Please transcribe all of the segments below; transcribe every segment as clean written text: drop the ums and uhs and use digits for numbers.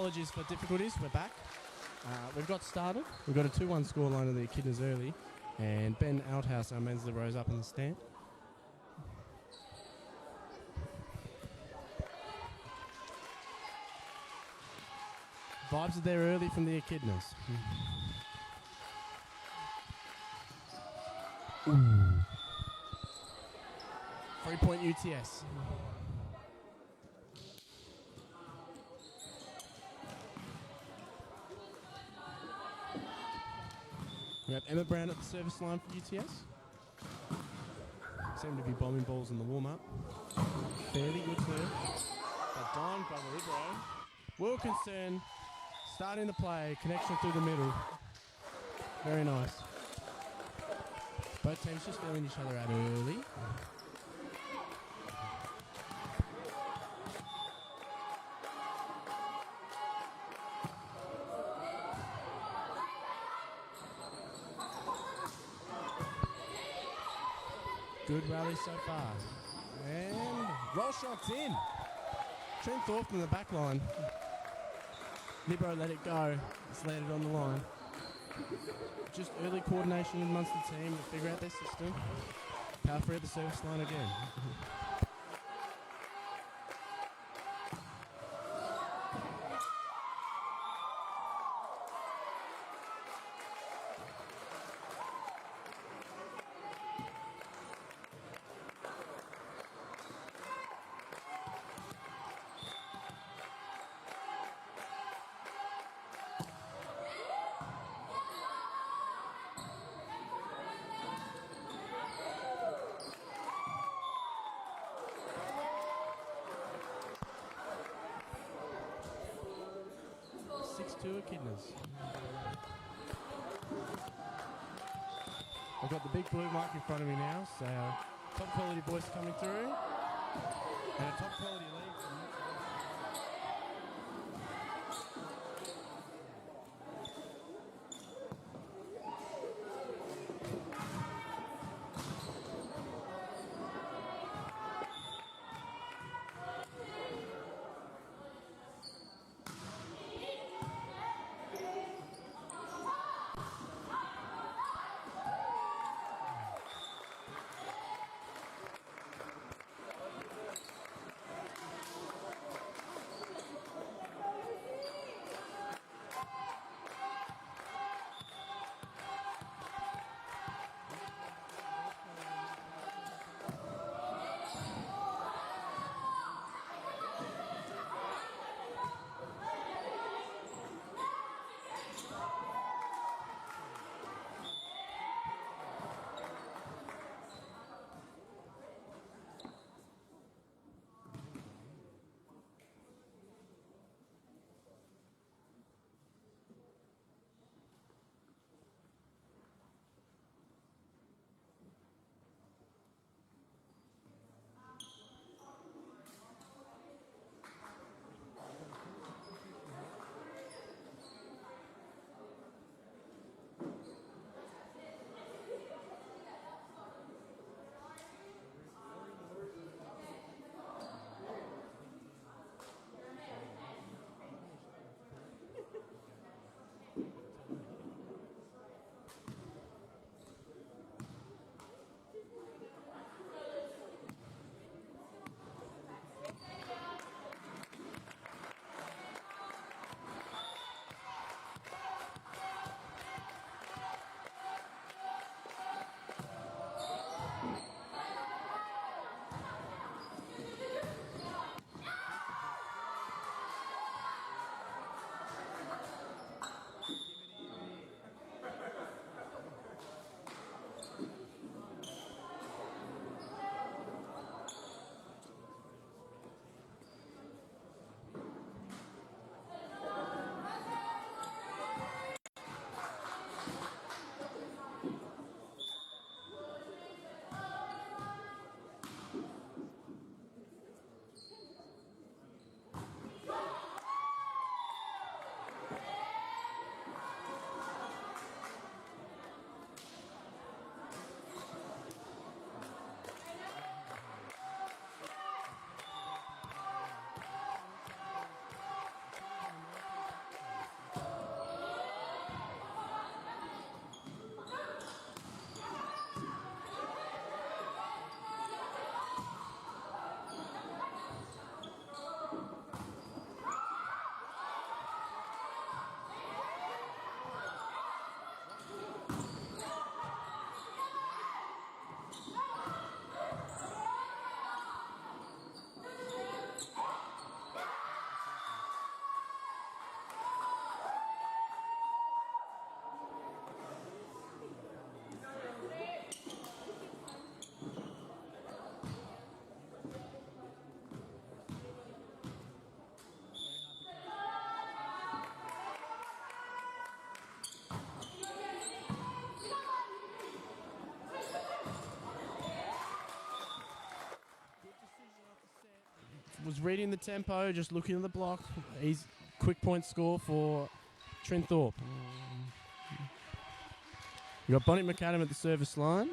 Apologies for difficulties. We're back. We've got started. We've got a 2-1 scoreline of the Echidnas early, and Ben Outhouse, our men's libero, is up in the stand. Vibes are there early from the Echidnas. 3-point UTS. We have Emma Brown at the service line for UTS. Seem to be bombing balls in the warm-up. Fairly good serve. But Don by the libero. Wilkinson starting to play. Connection through the middle. Very nice. Both teams just feeling each other out early. Good rally so far. And roll shots in. Trent Thorpe in the back line. Libero let it go. It's landed on the line. Just early coordination amongst the team to figure out their system. Power free at the service line again. Echidnas. I've got the big blue mic in front of me now, so top quality voice coming through, and a top quality lead. was reading the tempo, just looking at the block. He's quick point score for Trinthorpe. You got Bonnie McAdam at the service line.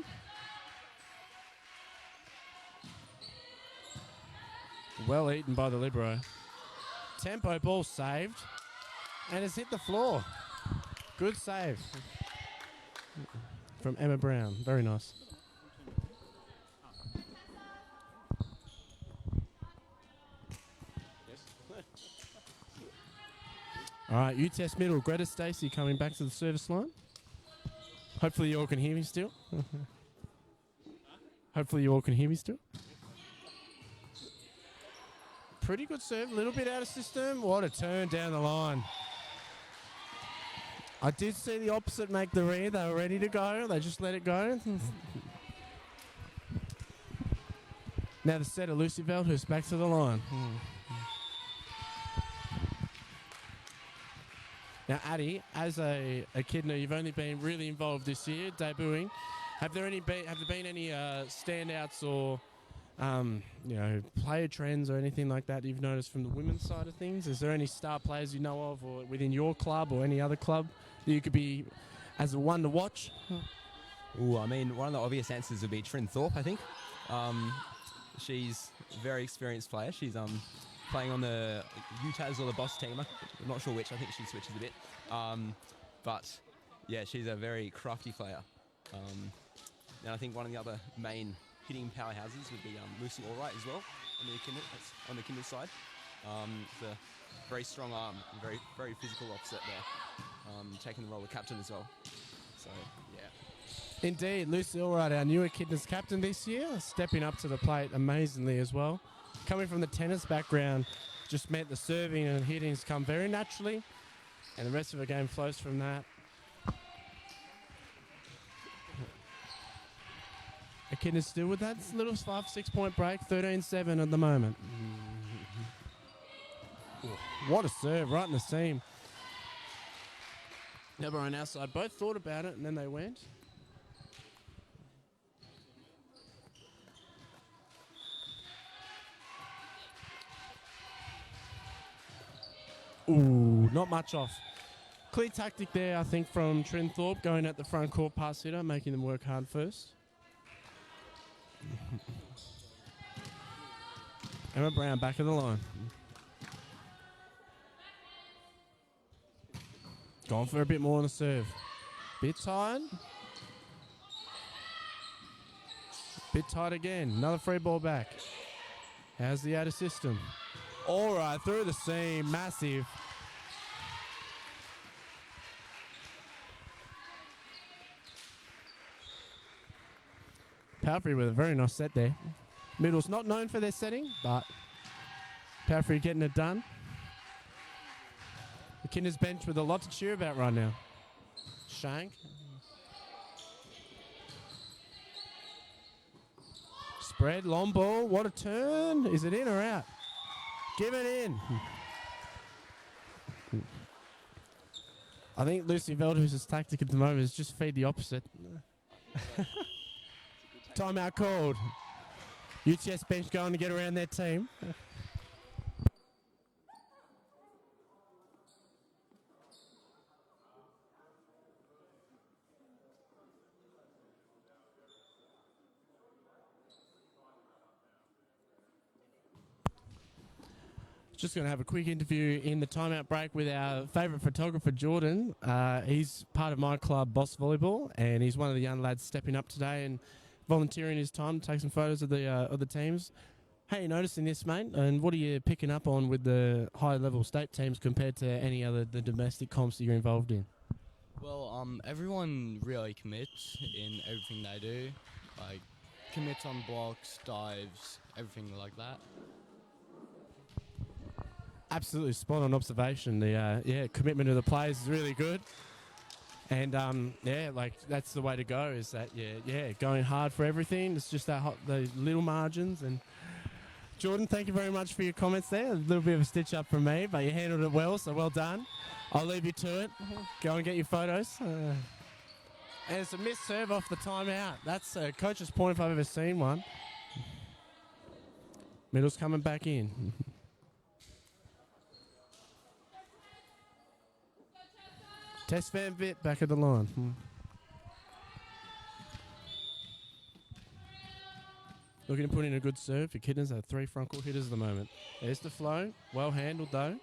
Well eaten by the libero. Tempo ball saved. And it's hit the floor. Good save from Emma Brown. Very nice. All right, UTS middle. Greta Stacey coming back to the service line. Hopefully you all can hear me still. Hopefully you all can hear me still. Pretty good serve. A little bit out of system. What a turn down the line. I did see the opposite make the read. They were ready to go. They just let it go. Now the setter, Lucy Veldhuis, back to the line. Now, Addie, as a Echidna, you've only been really involved this year, debuting. Have there been any standouts or player trends or anything like that you've noticed from the women's side of things? Is there any star players you know of, or within your club or any other club that you could be as a one to watch? Ooh, I mean, one of the obvious answers would be Trinthorpe, I think. She's a very experienced player. She's playing on the UTS or the boss team. I'm not sure which. I think she switches a bit. But, yeah, she's a very crafty player. And I think one of the other main hitting powerhouses would be Lucy Allwright as well on the Kinder side. It's a very strong arm, very, very physical offset there, taking the role of captain as well. So, yeah. Indeed, Lucy Allwright, our new Echidnas captain this year, stepping up to the plate amazingly as well. Coming from the tennis background, just meant the serving and hittings come very naturally, and the rest of the game flows from that. Echidnas still with that little 5-6 point break, 13-7 at the moment. What a serve, right in the seam. Never on our side, both thought about it and then they went. Ooh, not much off. Clear tactic there, I think, from Trinthorpe, going at the front court pass hitter, making them work hard first. Emma Brown back of the line. Going for a bit more on the serve. Bit tight. Bit tight again. Another free ball back. How's the out of system? All right, through the seam. Massive. Palfrey with a very nice set there. Middle's not known for their setting, but Palfrey getting it done. The Kinder's bench with a lot to cheer about right now. Shank. Spread, long ball. What a turn. Is it in or out? Give it in. I think Lucy Veldhuis' tactic at the moment is just feed the opposite. Timeout called. UTS bench going to get around their team. Just going to have a quick interview in the timeout break with our favourite photographer, Jordan. He's part of my club, Boss Volleyball, and he's one of the young lads stepping up today and volunteering his time to take some photos of the teams. How are you noticing this, mate? And what are you picking up on with the high-level state teams compared to any other the domestic comps that you're involved in? Well, everyone really commits in everything they do, like commits on blocks, dives, everything like that. Absolutely spot on observation. The commitment of the players is really good, and that's the way to go. Is that going hard for everything. It's just the little margins. And Jordan, thank you very much for your comments there. A little bit of a stitch up from me, but you handled it well, so well done. I'll leave you to it. Go and get your photos. And it's a missed serve off the timeout. That's a coach's point if I've ever seen one. Middle's coming back in. Tess Van Vitt back at the line. Looking to put in a good serve. Echidnas have 3 front court hitters at the moment. There's the flow. Well handled though.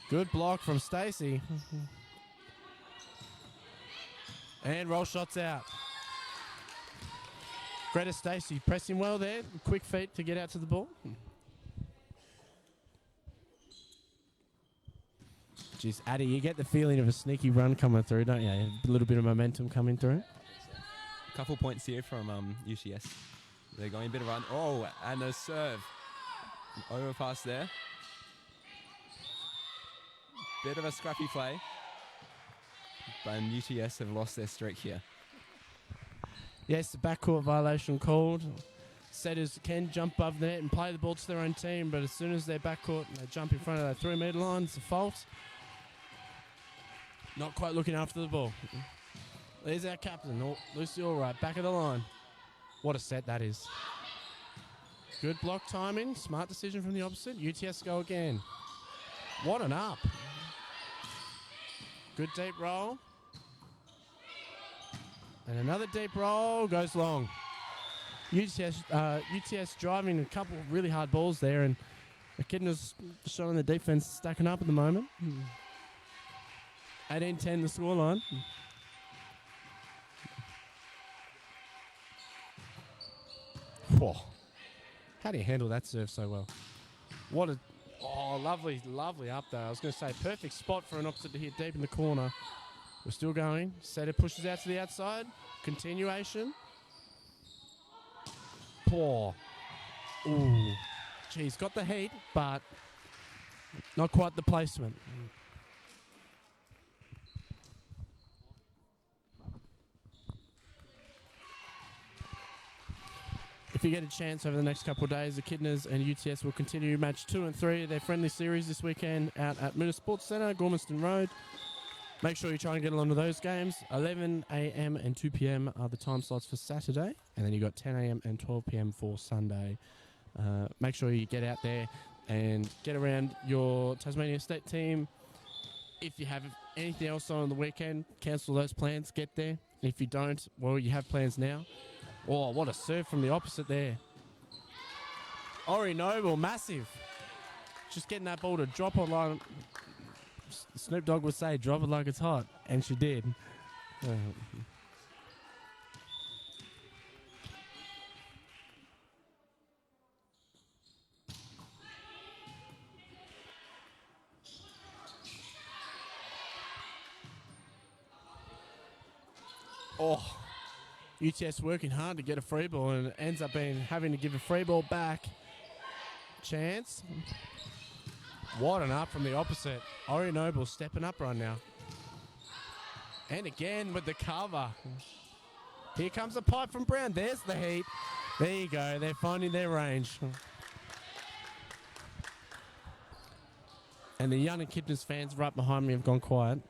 Good block from Stacey. And roll shots out. Greta Stacey pressing well there. Quick feet to get out to the ball. Jeez, Addy, you get the feeling of a sneaky run coming through, don't you? A little bit of momentum coming through. Couple points here from UTS. They're going a bit of run. Oh, and a serve. Overpass there. Bit of a scrappy play. But UTS have lost their streak here. Yes, the backcourt violation called. Setters can jump above the net and play the ball to their own team, but as soon as they're backcourt and they jump in front of that 3-metre line, it's a fault. Not quite looking after the ball. There's our captain, Lucy Allright, back of the line. What a set that is. Good block timing, smart decision from the opposite. UTS go again. What an up. Good deep roll. And another deep roll goes long. UTS driving a couple of really hard balls there, and Echidnas showing the defense stacking up at the moment. 18-10 the scoreline. Whoa. How do you handle that serve so well? What a... Oh, lovely, lovely up there. I was going to say, perfect spot for an opposite to hit deep in the corner. We're still going. Setter pushes out to the outside. Continuation. Poor. Ooh. Geez, got the heat, but not quite the placement. If you get a chance over the next couple of days, Echidnas and UTS will continue match 2 and 3 of their friendly series this weekend out at Moona Sports Centre, Gormanston Road. Make sure you try and get along to those games. 11 a.m. and 2 p.m. are the time slots for Saturday, and then you've got 10 a.m. and 12 p.m. for Sunday. Make sure you get out there and get around your Tasmania State team. If you have anything else on the weekend, cancel those plans, get there. If you don't, well, you have plans now. Oh, what a serve from the opposite there. Ori Noble, massive. Just getting that ball to drop on line. Snoop Dogg would say, drop it like it's hot. And she did. Oh. UTS working hard to get a free ball, and it ends up having to give a free ball back. Chance. What an up from the opposite. Ori Noble stepping up right now. And again with the cover. Here comes a pipe from Brown. There's the heat. There you go. They're finding their range. And the young Echidnas fans right behind me have gone quiet.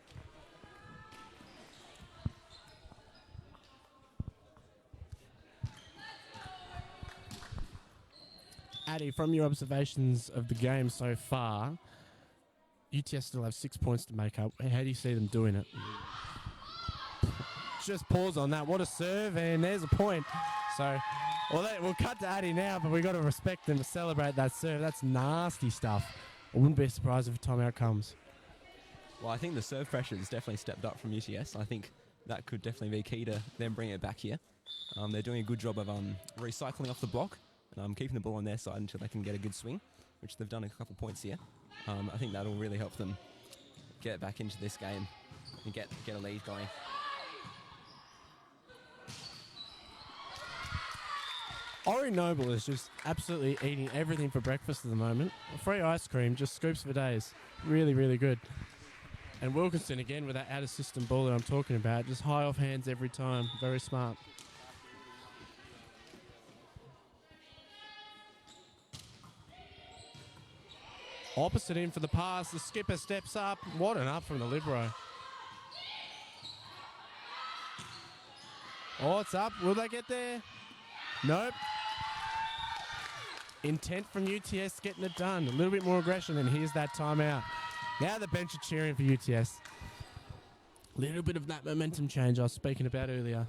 Addy, from your observations of the game so far, UTS still have 6 points to make up. How do you see them doing it? Just pause on that. What a serve, and there's a point. So, we'll cut to Addy now, but we've got to respect them to celebrate that serve. That's nasty stuff. I wouldn't be surprised if a timeout comes. Well, I think the serve pressure has definitely stepped up from UTS. I think that could definitely be key to them bringing it back here. They're doing a good job of recycling off the block. Keeping the ball on their side until they can get a good swing, which they've done a couple points here. I think that'll really help them get back into this game and get a lead going. Ori Noble is just absolutely eating everything for breakfast at the moment. Free ice cream, just scoops for days. Really, really good. And Wilkinson again with that out-of-system ball that I'm talking about. Just high off hands every time. Very smart. Opposite in for the pass. The skipper steps up. What an up from the libero. Oh, it's up. Will they get there? Nope. Intent from UTS getting it done. A little bit more aggression, and here's that timeout. Now the bench are cheering for UTS. Little bit of that momentum change I was speaking about earlier.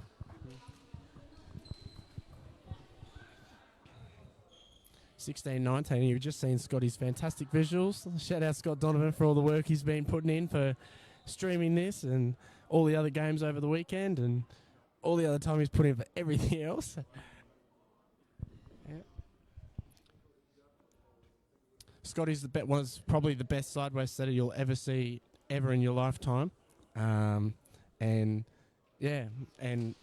16-19. You've just seen Scotty's fantastic visuals. Shout out Scott Donovan for all the work he's been putting in for streaming this and all the other games over the weekend and all the other time he's put in for everything else. Yeah. Scotty's was probably the best sideways setter you'll ever see ever in your lifetime. And yeah, and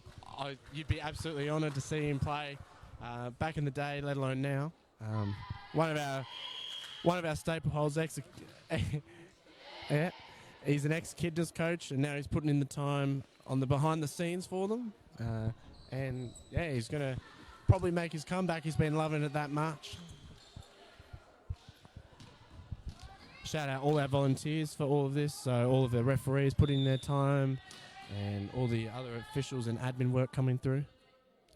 you'd be absolutely honoured to see him play back in the day, let alone now. One of our staple holes, yeah, he's an ex-Echidnas coach, and now he's putting in the time on the behind the scenes for them. And yeah, he's going to probably make his comeback. He's been loving it that much. Shout out all our volunteers for all of this. So all of the referees putting their time, and all the other officials and admin work coming through,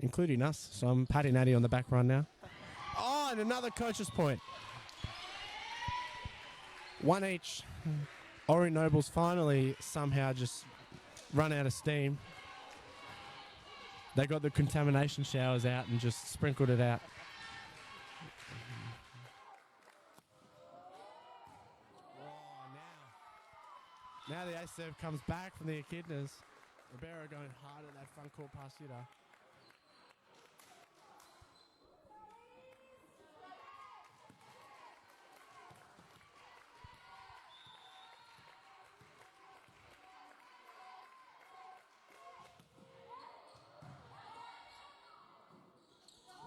including us. So I'm patting Addy on the back run now. Oh, and another coach's point. One each. Ori Nobles finally somehow just run out of steam. They got the contamination showers out and just sprinkled it out. Now the ace serve comes back from the Echidnas. Ribeiro going hard at that front court pass hitter.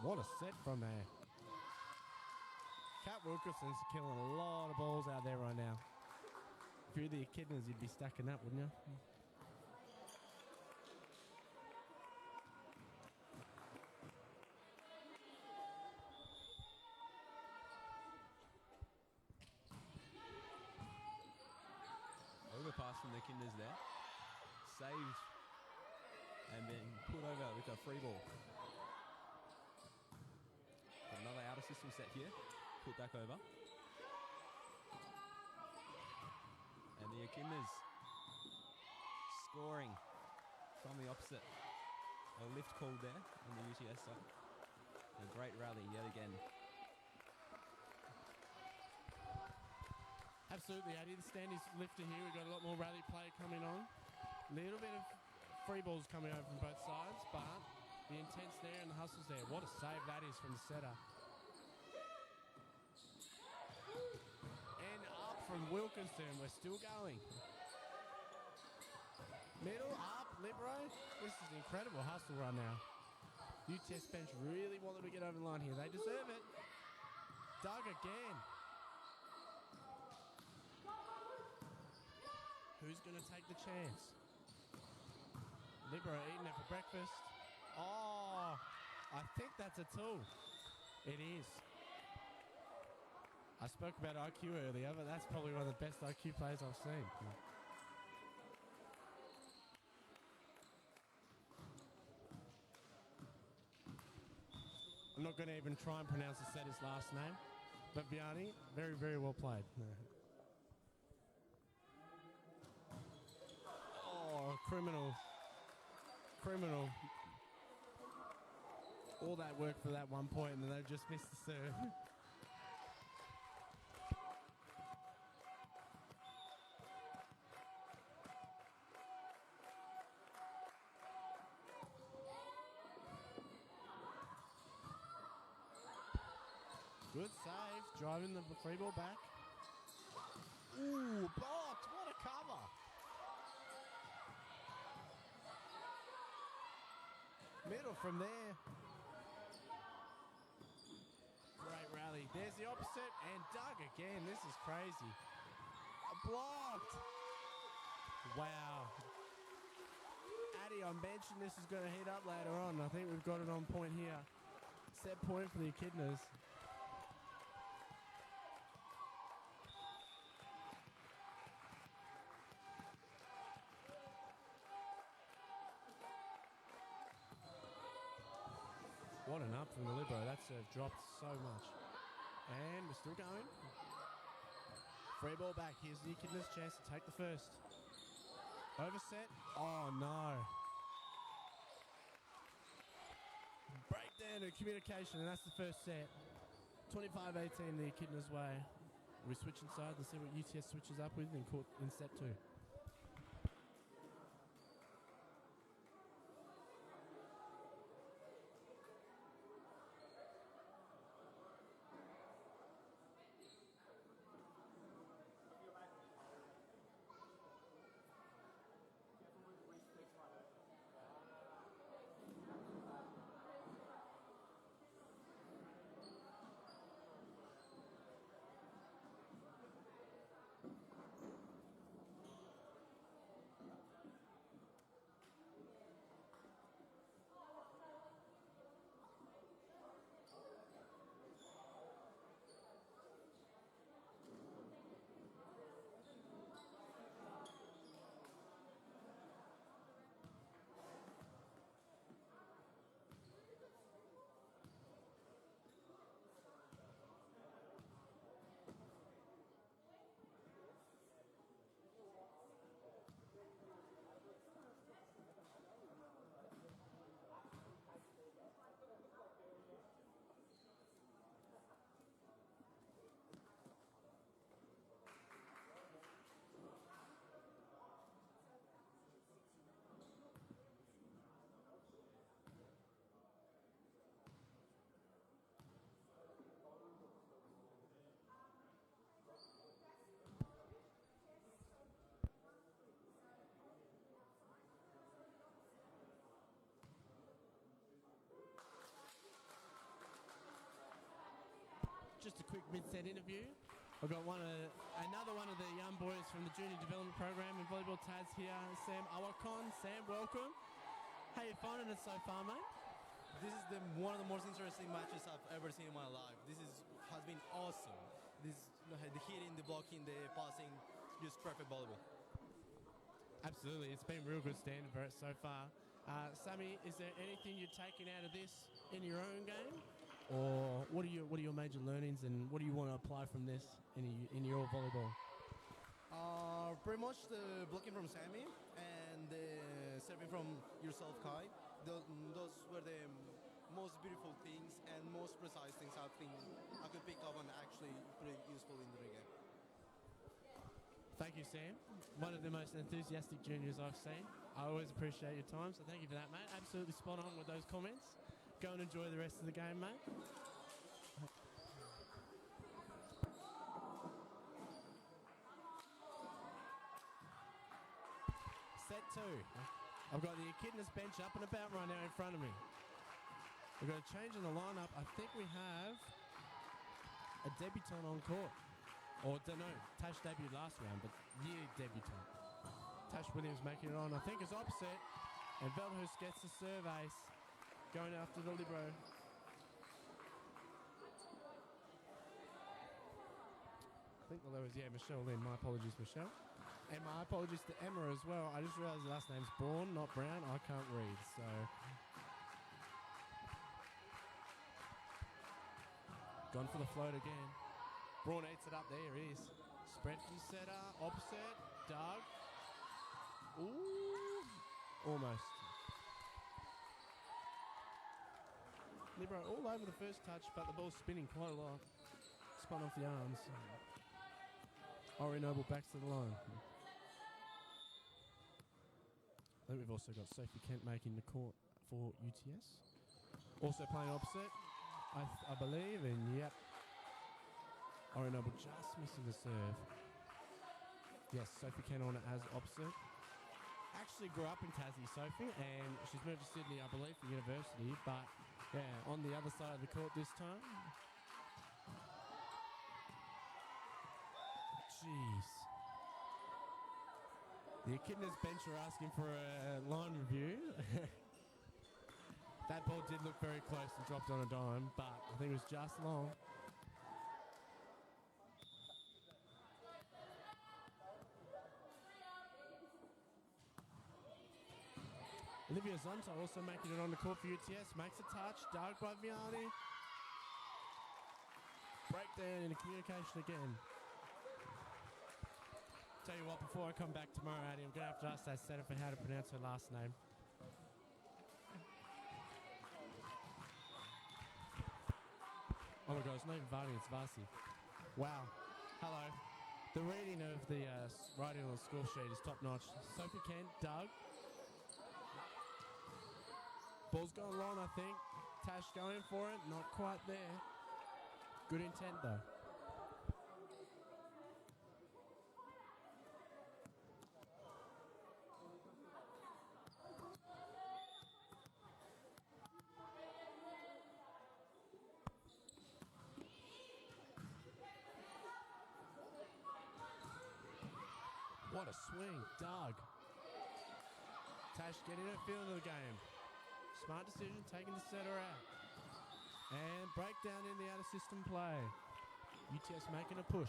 What a set from there. Kat Wilkinson's killing a lot of balls out there right now. If you're the Echidnas, you'd be stacking up, wouldn't you? Overpass from the Echidnas there. Saved and then put over with a free ball. Got another outer system set here. Put back over. And the Echidnas scoring from the opposite. A lift called there on the UTS side. A great rally yet again. Absolutely, Addy. The stand is lifted here. We've got a lot more rally play coming on. Little bit of free balls coming over from both sides, but the intent's there and the hustle's there. What a save that is from the setter. And up from Wilkinson. We're still going. Middle, up, Libero. This is an incredible hustle right now. UTS bench really want them to get over the line here. They deserve it. Doug again. Who's going to take the chance? Libero eating it for breakfast. Oh, I think that's a tool. It is. I spoke about IQ earlier, but that's probably one of the best IQ players I've seen. I'm not going to even try and pronounce the setter's last name, but Vianney, very, very well played. Oh, criminal. All that work for that 1 point, and then they've just missed the serve. Good save, driving the free ball back. Ooh, blocked, what a cover. Middle from there. Great rally. There's the opposite, and Doug again. This is crazy. Blocked. Wow. Addy, I'm benching. This is going to heat up later on. I think we've got it on point here. Set point for the Echidnas. What an up from the Libero. That serve dropped so much. And we're still going. Free ball back. Here's the Echidnas' chance to take the first. Overset. Oh, no. Breakdown of communication, and that's the first set. 25-18 the Echidnas' way. We switch inside and see what UTS switches up with in set 2. Just a quick mid-set interview. I've got another one of the young boys from the Junior Development Program in volleyball TAS here, Sam Awakon. Sam, welcome. How you finding it so far, mate? This is one of the most interesting matches I've ever seen in my life. Has been awesome. The hitting, the blocking, the passing, just perfect volleyball. Absolutely, it's been real good standard for it so far. Sammy, is there anything you're taking out of this in your own game? Or what are your major learnings, and what do you want to apply from this in your volleyball? Pretty much the blocking from Sammy and the serving from yourself, Kai. Those were the most beautiful things and most precise things I think I could pick up and actually put it useful in the game. Thank you, Sam. One of the most enthusiastic juniors I've seen. I always appreciate your time, so thank you for that, mate. Absolutely spot on with those comments. Go and enjoy the rest of the game, mate. Set 2. I've got the Echidnas bench up and about right now in front of me. We've got a change in the lineup. I think we have a debutant on court. Or, don't know, Tash debuted last round, but year debutant. Tash Williams making it on, I think, is opposite. And Veldhuis gets the serve ace. Going after the libero. I think the low is, Michelle Lynn. My apologies, Michelle. And my apologies to Emma as well. I just realised the last name's Braun, not Brown. I can't read, so... Gone for the float again. Braun eats it up. There he is. Spread from setter. Opposite. Doug. Ooh. Almost. Libero all over the first touch, but the ball's spinning quite a lot. Spun off the arms. Ori Noble backs to the line. Then we've also got Sophie Kent making the court for UTS. Also playing opposite, I believe, and yep. Ori Noble just missing the serve. Yes, Sophie Kent on it as opposite. Actually grew up in Tassie, Sophie, and she's moved to Sydney, I believe, for university, but on the other side of the court this time. Jeez. The Echidnas bench are asking for a line review. That ball did look very close and dropped on a dime, but I think it was just long. Olivia Zonta also making it on the court for UTS. Makes a touch. Doug by Vianney. breakdown in the communication again. Tell you what, before I come back tomorrow, Addy, I'm going to have to ask that setter for how to pronounce her last name. Oh my god, it's not even Varney, it's Vasi. Wow. Hello. The reading of the writing on the score sheet is top notch. Sophie Kent, Doug. Ball's going long, I think. Tash going for it, not quite there. Good intent though. What a swing, Doug. Tash getting her feel into the game. Smart decision, taking the setter out. And breakdown in the out of system play. UTS making a push.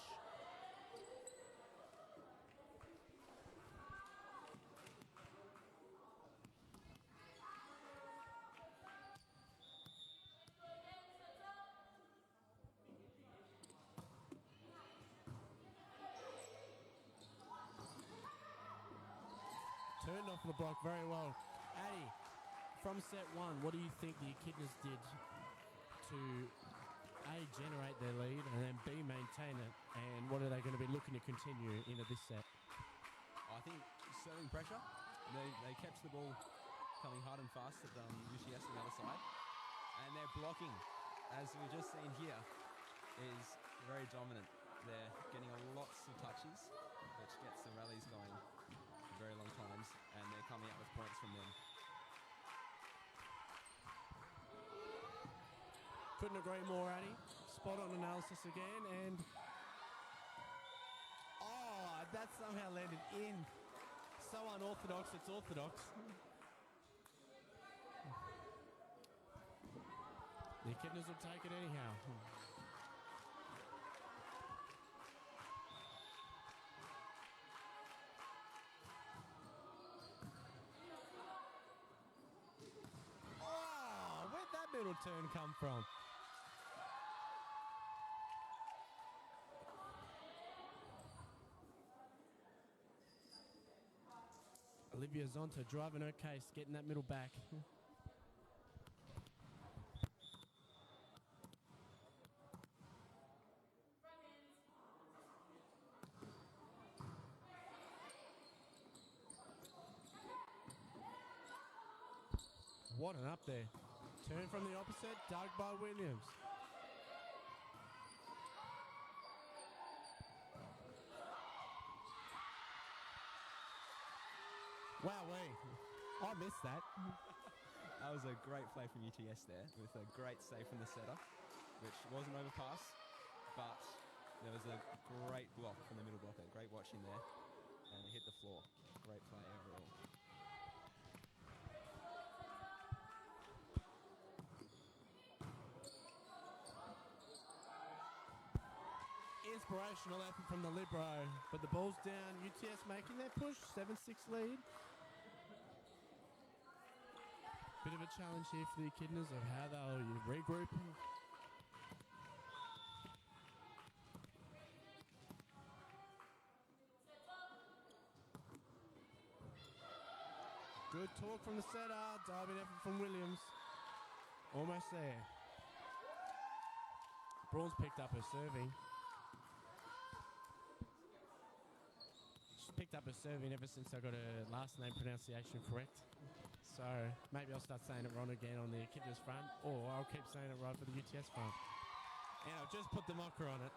Turned off the block very well. Addy, from set one, what do you think the Echidnas did to A, generate their lead, and then B, maintain it? And what are they going to be looking to continue into this set? I think serving pressure. They kept the ball coming hard and fast at UTS on the other side. And their blocking, as we've just seen here, is very dominant. They're getting lots of touches, which gets the rallies going for very long times, and they're coming out with points from them. Couldn't agree more, Addy. Spot on analysis again, and oh, that somehow landed in. So unorthodox, it's orthodox. The Echidnas will take it anyhow. Oh, where'd that middle turn come from? Olivia Zonta driving her case, getting that middle back. What an up there. Turn from the opposite, dug by Williams. Wowee. I missed that. That was a great play from UTS there, with a great save from the setter, which was an overpass, but there was a great block from the middle blocker. Great watching there, and it hit the floor. Great play overall. Inspirational effort from the libero, but the ball's down. UTS making their push, 7-6 lead. Bit of a challenge here for the Echidnas of how they'll regroup. Good talk from the setter, diving effort from Williams. Almost there. Braun's picked up her serving. She's picked up her serving ever since I got her last name pronunciation correct. So maybe I'll start saying it wrong again on the Echidnas front, or I'll keep saying it right for the UTS front. And I've just put the mocker on it.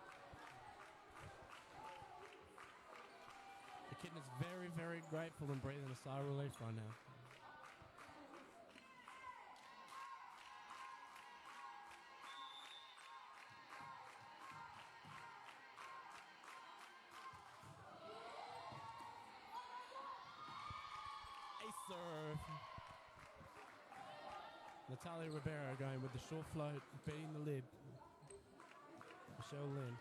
The Echidnas very, very grateful and breathing a sigh of relief right now. Serve. Natalia Ribeiro going with the short float, beating the lid. Michelle Lynn.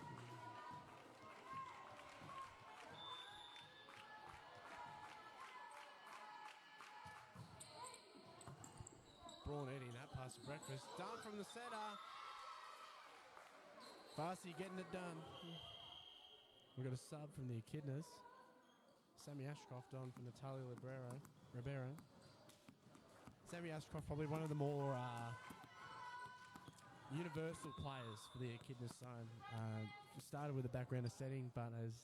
Braun eating that pass for breakfast. Done from the setter. Farsi getting it done. We've got a sub from the Echidnas. Sammy Ashcroft on from Natalia Ribeiro. Sammy Ashcroft, probably one of the more universal players for the Echidnas side. Started with a background of setting, but is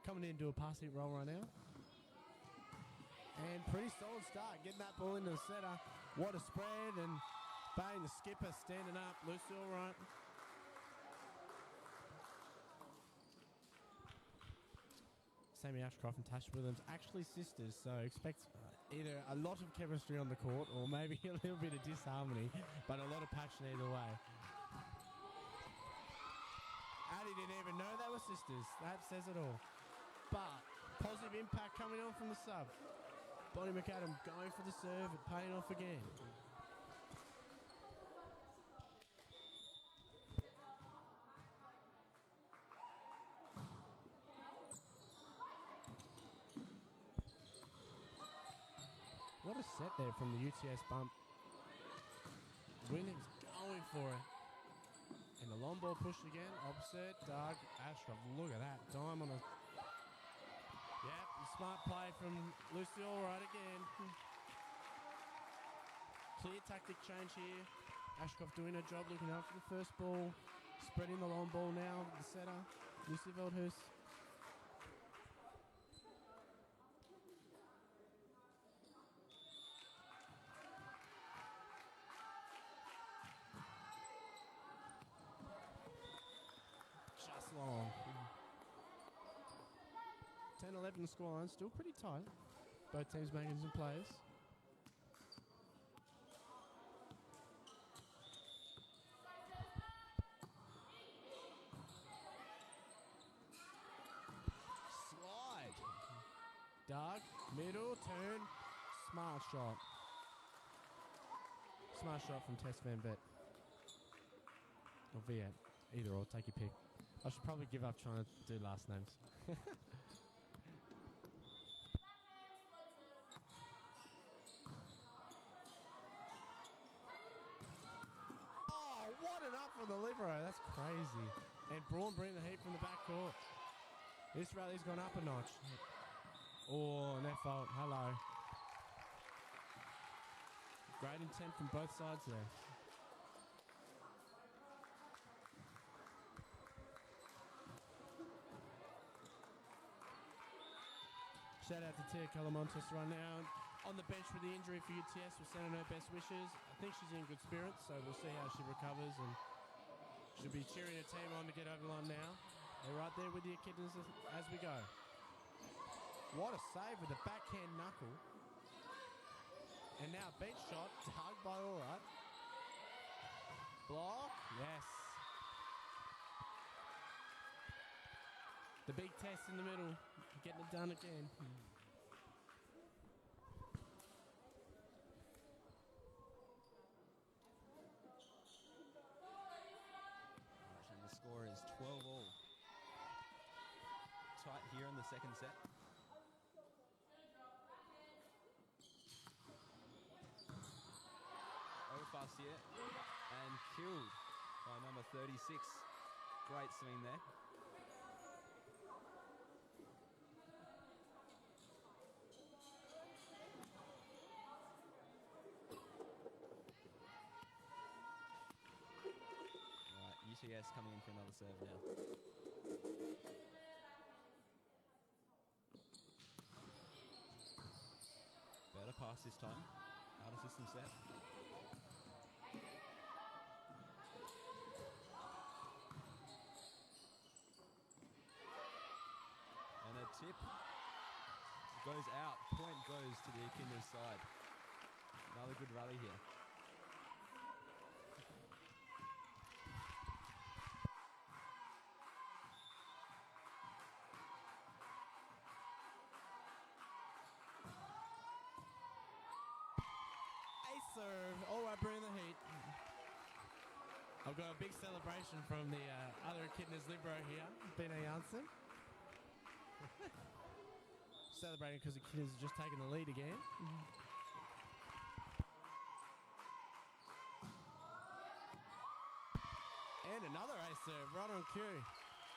coming in to a passing role right now. And pretty solid start, getting that ball into the setter. What a spread, and bang, the skipper standing up. Lucy all right. Sammy Ashcroft and Tash Williams, actually sisters, so expect either a lot of chemistry on the court or maybe a little bit of disharmony, but a lot of passion either way. Addie didn't even know they were sisters. That says it all. But positive impact coming on from the sub. Bonnie McAdam going for the serve and paying off again. What a set there from the UTS bump. Williams going for it. And the long ball pushed again. Opposite. Doug Ashcroft. Look at that. Dime on a... Yep, smart play from Lucy Allright again. Clear tactic change here. Ashcroft doing her job, looking after the first ball. Spreading the long ball now. The setter, Lucy Veldhurst. Just long. 10-11 the scoreline, still pretty tight. Both teams making some plays. Slide. Doug, middle, turn, smart shot. Smart shot from Tess Van Vet. Or Viet. Either or, take your pick. I should probably give up trying to do last names. Oh, what an up from the libero. That's crazy. And Braun bringing the heat from the back court. This rally's gone up a notch. Oh, net fault. Hello. Great intent from both sides there. Shout out to Tia Calamontes right now. On the bench with the injury for UTS, we're sending her best wishes. I think she's in good spirits, so we'll see how she recovers, and she'll be cheering her team on to get over the line now. They're right there with the Echidnas as we go. What a save with the backhand knuckle. And now bench shot, tugged by Allright. Block, yes. The big test in the middle, getting it done again. And the score is 12-all. Tight here in the second set. Overfast here and killed by number 36. Great swing there. UTS coming in for another serve now. Better pass this time. Out of system set. And a tip goes out. Point goes to the Echidnas side. Another good rally here. Serve. All right, bring the heat. I've got a big celebration from the other Echidnas libero here, Bina Janssen. Celebrating because the Echidnas have just taken the lead again. And another ace serve, right on cue.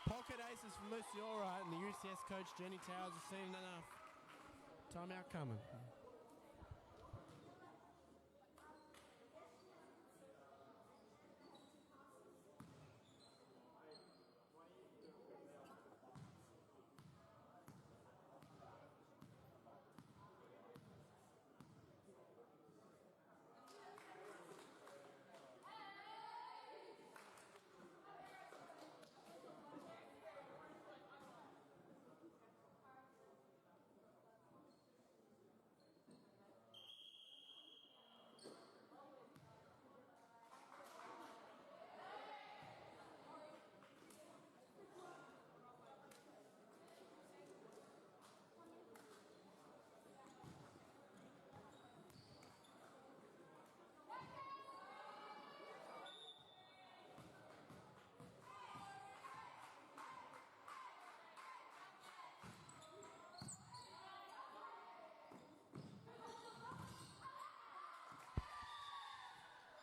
Pocket aces from Lucy Allwright, and the UTS coach Jenny Towers has seen enough. Timeout coming.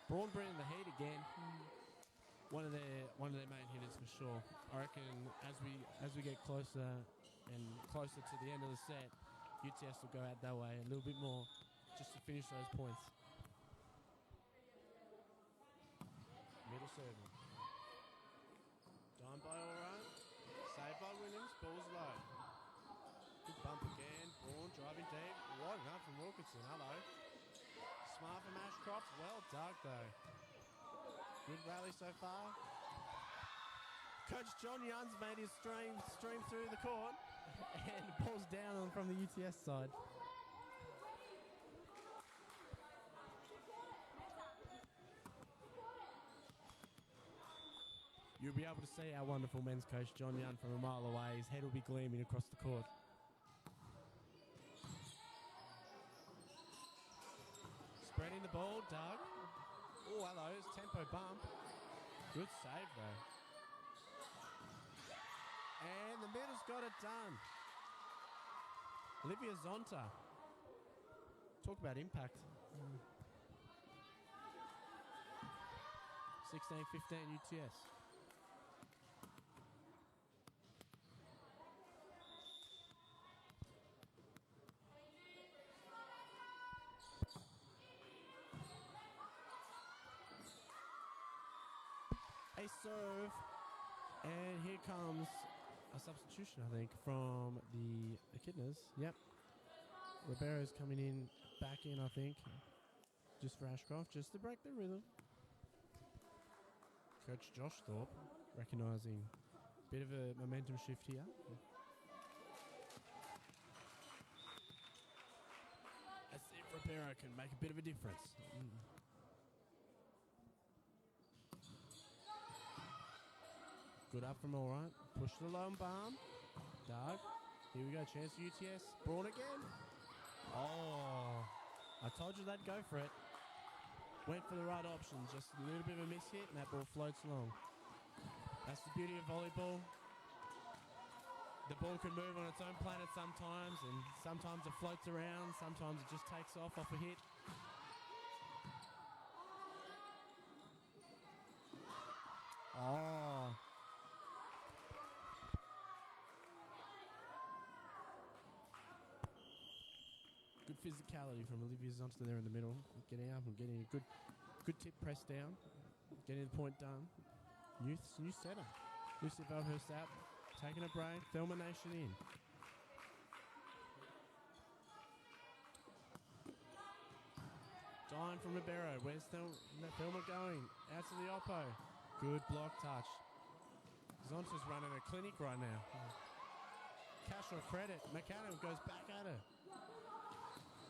Braun bringing the heat again. One of their main hitters for sure. I reckon as we get closer and closer to the end of the set, UTS will go out that way a little bit more just to finish those points. Middle serving. Dime by Allwright. Saved by Williams. Ball's low. Good bump again. Braun driving deep. Wide enough from Wilkinson. Hello. Smart from Ashcroft. Well dug though. Good rally so far. Coach John Young's made his stream through the court and pulls down from the UTS side. You'll be able to see our wonderful men's coach John Young from a mile away. His head will be gleaming across the court. Spreading the ball, Doug. Oh, hello, it's tempo bump. Good save, though. And the middle's got it done. Olivia Zonta. Talk about impact. 16-15 UTS. A serve, and here comes a substitution, I think, from the Echidnas. Yep. Ribeiro's coming in, back in, I think, just for Ashcroft, just to break the rhythm. Coach Josh Thorpe recognising a bit of a momentum shift here. Let's see if Ribeiro can make a bit of a difference. Good up from Allwright. Push the low and balm. Doug. Here we go. Chance for UTS. Braun again. Oh. I told you they'd go for it. Went for the right option. Just a little bit of a miss hit and that ball floats along. That's the beauty of volleyball. The ball can move on its own planet sometimes, and sometimes it floats around. Sometimes it just takes off a hit. Oh. Good physicality from Olivia Zonta there in the middle. Getting up and getting a good tip press down. Getting the point done. New setter. Lucy above her sap. Taking a break. Thelma Nation in. Dying from Ribeiro. Where's Thelma going? Out to the oppo. Good block touch. Zonta's running a clinic right now. Cash or credit. McAdam goes back at her.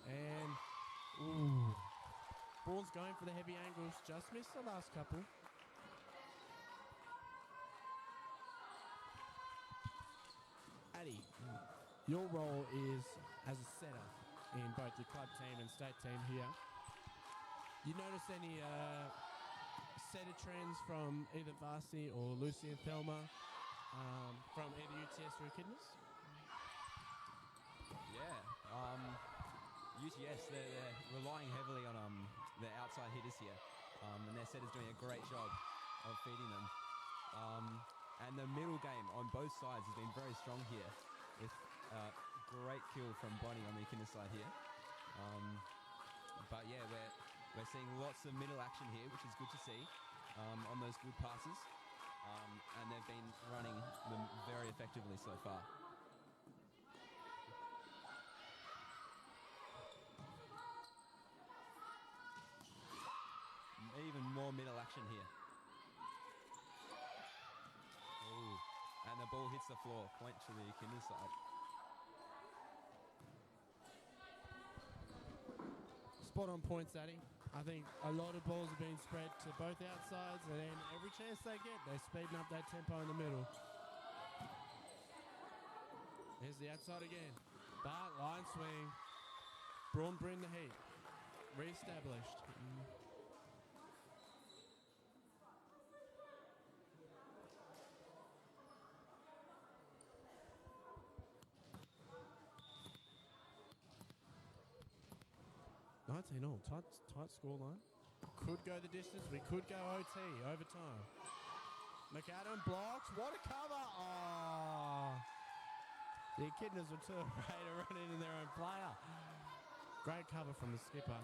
And, ooh. Braun's going for the heavy angles. Just missed the last couple. Addie, your role is as a setter in both your club team and state team here. You notice any setter trends from either Varsity or Lucy and Thelma from either UTS or Echidnas? Yeah. UTS, they're relying heavily on their outside hitters here, and their setters doing a great job of feeding them. And the middle game on both sides has been very strong here, with great kill from Bonnie on the Echidnas side here. But yeah, we're seeing lots of middle action here, which is good to see on those good passes. And they've been running them very effectively so far. Even more middle action here. Ooh. And the ball hits the floor. Point to the Echidnas side. Spot on point, Sadie. I think a lot of balls are being spread to both outsides, and then every chance they get, they're speeding up that tempo in the middle. Here's the outside again. But line swing. Braun bring the heat. Re-established. No, tight scoreline. Could go the distance. We could go OT, overtime. McAdam blocks. What a cover! Oh, the Echidnas were too afraid to run into their own player. Great cover from the skipper.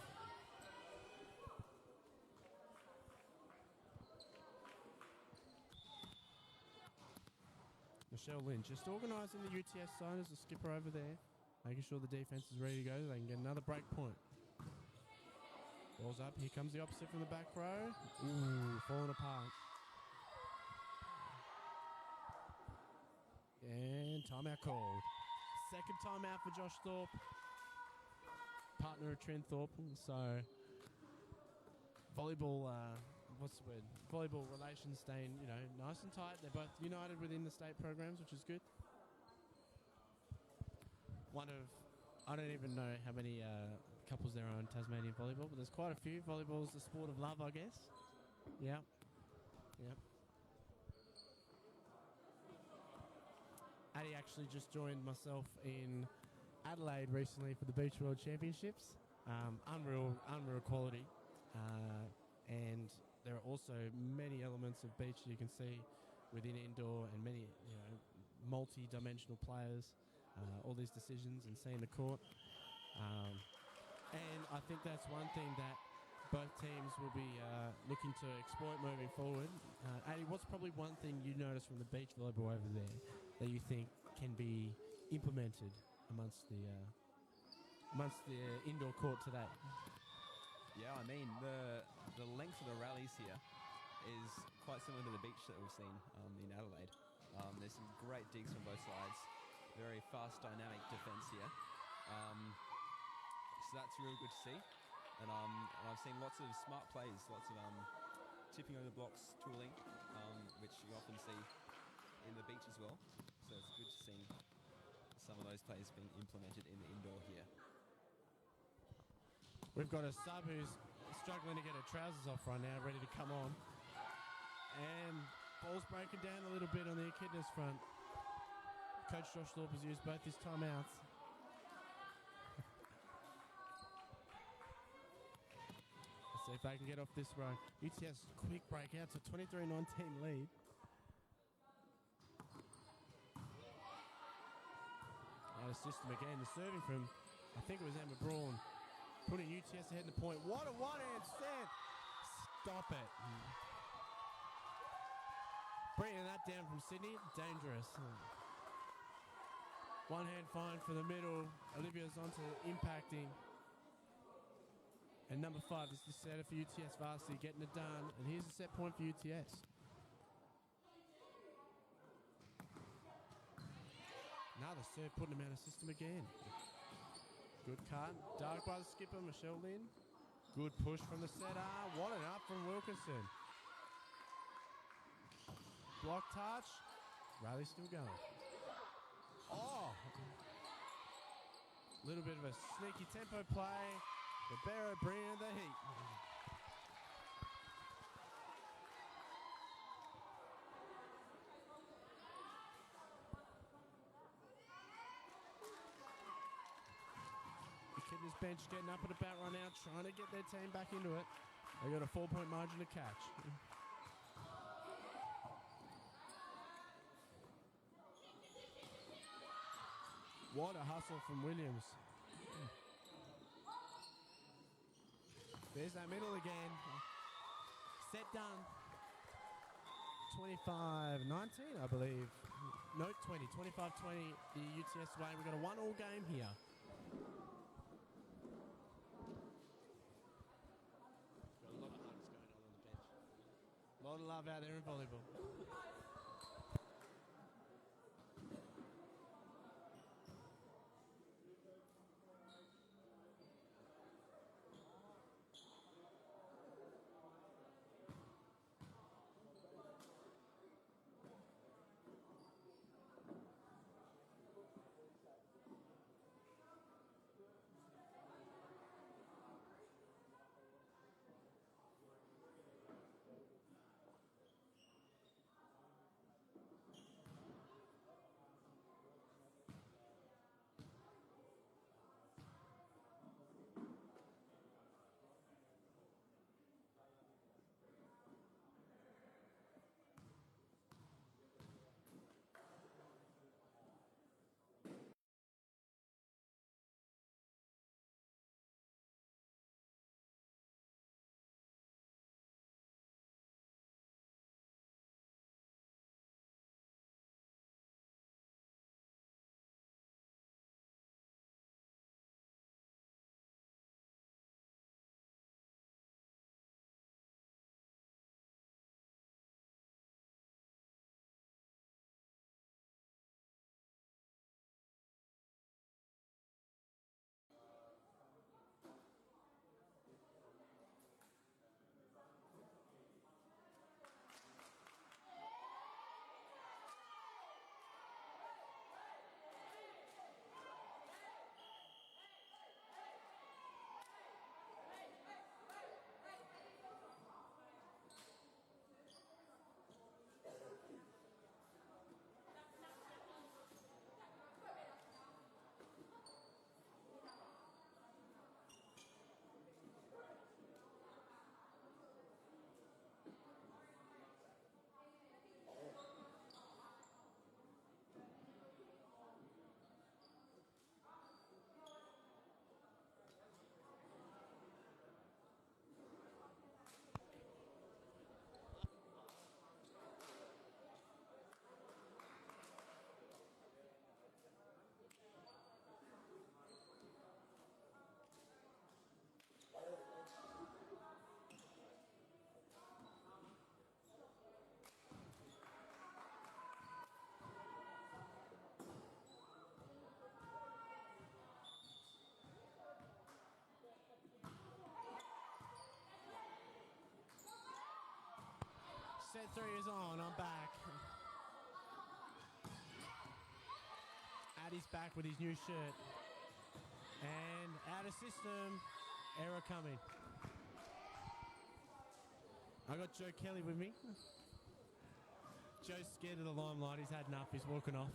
Michelle Lynn just organising the UTS side as the skipper over there, making sure the defence is ready to go. They can get another break point. Ball's up. Here comes the opposite from the back row. Ooh, falling apart. And timeout called. Second timeout for Josh Thorpe. Partner of Trent Thorpe. So, volleyball, what's the word? Volleyball relations staying, nice and tight. They're both united within the state programs, which is good. I don't even know how many couples there are in Tasmanian volleyball, but there's quite a few. Volleyball is the sport of love, I guess. Yep. Addie actually just joined myself in Adelaide recently for the Beach World Championships. Unreal quality. And there are also many elements of beach you can see within indoor, and many, multi-dimensional players. All these decisions and seeing the court. And I think that's one thing that both teams will be looking to exploit moving forward. Addie, what's probably one thing you noticed from the beach volleyball over there that you think can be implemented amongst the indoor court today? Yeah, I mean, the length of the rallies here is quite similar to the beach that we've seen in Adelaide. There's some great digs from both sides. Very fast, dynamic defence here. So that's really good to see. And I've seen lots of smart plays, lots of tipping over the blocks, tooling, which you often see in the beach as well. So it's good to see some of those plays being implemented in the indoor here. We've got a sub who's struggling to get her trousers off right now, ready to come on. And ball's breaking down a little bit on the Echidnas front. Coach Josh Thorpe has used both his timeouts. Let's see if they can get off this row. UTS quick break out to 23-19 lead. Out of system again. The serving from, I think it was Emma Braun, putting UTS ahead in the point. What a one-hand set! Stop it. Bringing that down from Sydney, dangerous. One hand fine for the middle. Olivia's onto impacting. And number 5 is the setter for UTS Varsity, getting it done. And here's a set point for UTS. Another serve putting him out of system again. Good cut. Dark by the skipper, Michelle Lynn. Good push from the setter. What an up from Wilkinson. Block touch. Rally still going. Oh! Little bit of a sneaky tempo play. The Barrow bringing the heat. The Echidnas bench getting up and about right now, trying to get their team back into it. They got a 4-point margin to catch. What a hustle from Williams. There's that middle again. Set done. 25-19, I believe. No, 20. 25-20, the UTS way. We've got a 1-all game here. Got a lot of hugs going on the bench. A lot of love out there in volleyball. Set 3 is on. I'm back. Addy's back with his new shirt. And out of system, error coming. I got Joe Kelly with me. Joe's scared of the limelight. He's had enough. He's walking off.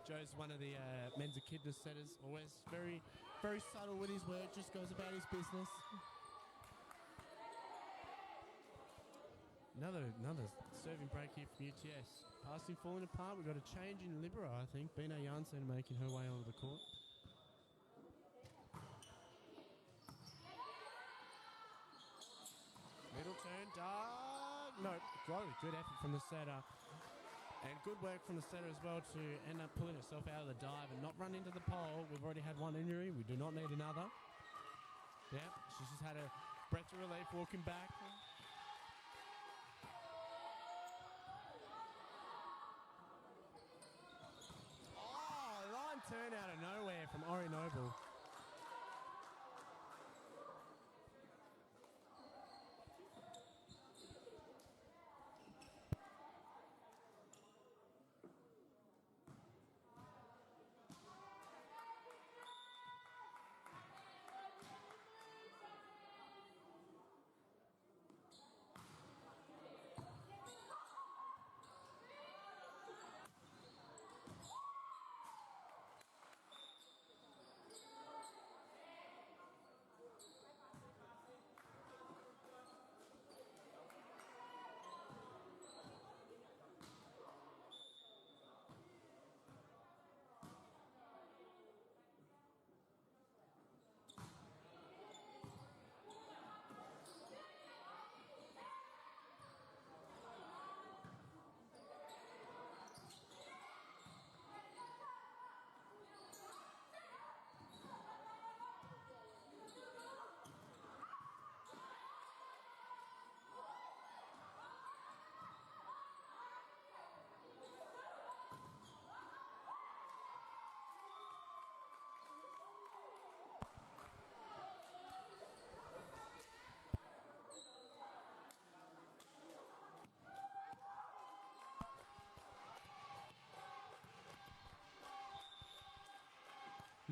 Joe's one of the men's Echidnas setters. Always very, very subtle with his work. Just goes about his business. Another serving break here from UTS. Passing falling apart. We've got a change in Libero, I think. Bina Janssen making her way onto the court. Middle turn, dark. No, good effort from the setter. And good work from the setter as well to end up pulling herself out of the dive and not run into the pole. We've already had one injury. We do not need another. Yeah, she's just had a breath of relief walking back. Oh, line turn out of nowhere from Ori Noble.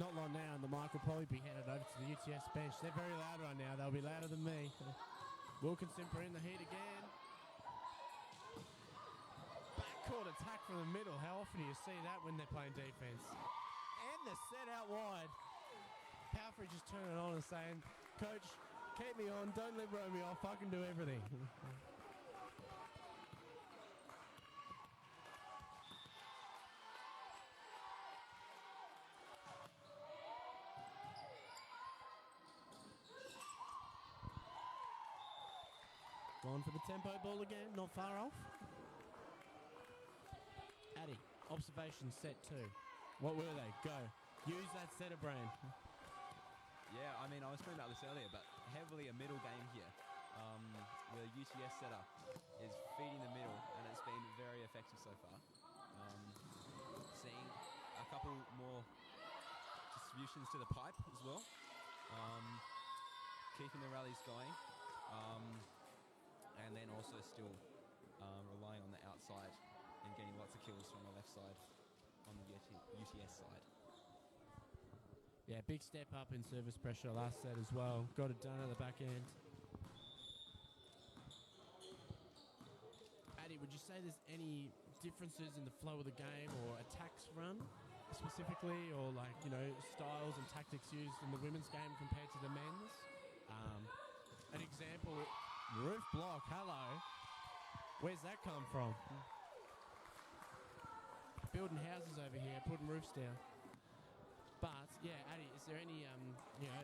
Not long now, and the mic will probably be handed over to the UTS bench. They're very loud right now. They'll be louder than me. Wilkinson bringing the heat again. Backcourt attack from the middle. How often do you see that when they're playing defense? And the set out wide. Powerfree just turning it on and saying, Coach, keep me on. Don't libero me off. I can do everything. Going for the tempo ball again, not far off. Addy, observation set 2. What were they? Go. Use that setter brain. Yeah, I mean, I was talking about this earlier, but heavily a middle game here. The UTS setter is feeding the middle, and it's been very effective so far. Seeing a couple more distributions to the pipe as well. Keeping the rallies going. And then also still relying on the outside and getting lots of kills from the left side on the UTS side. Yeah, big step up in service pressure last set as well. Got it done at the back end. Addy, would you say there's any differences in the flow of the game or attacks run specifically, or like, you know, styles and tactics used in the women's game compared to the men's? An example, roof block, hello. Where's that come from? Building houses over here, putting roofs down. But, yeah, Addy, is there any,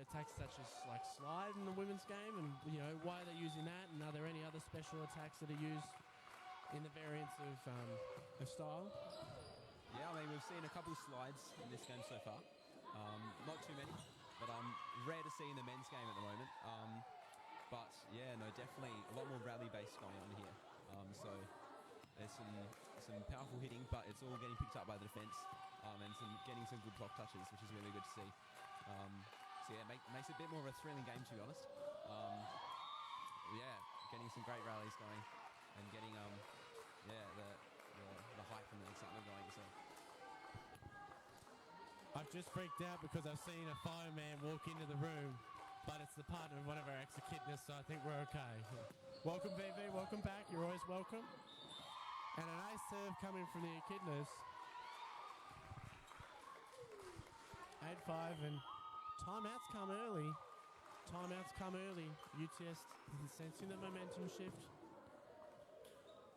attacks such as, like, slide in the women's game? And, you know, why are they using that? And are there any other special attacks that are used in the variants of style? Yeah, I mean, we've seen a couple slides in this game so far. Not too many, but rare to see in the men's game at the moment. But, yeah, no, definitely a lot more rally-based going on here. So there's some powerful hitting, but it's all getting picked up by the defence, and getting some good block touches, which is really good to see. So, yeah, makes it a bit more of a thrilling game, to be honest. Yeah, getting some great rallies going and getting, the hype and the excitement going. So. I've just freaked out because I've seen a fireman walk into the room, but it's the partner of one of our ex-Echidnas, so I think we're okay. Welcome, VV. Welcome back. You're always welcome. And an ace serve coming from the Echidnas. 8-5, and timeouts come early. UTS sensing the momentum shift.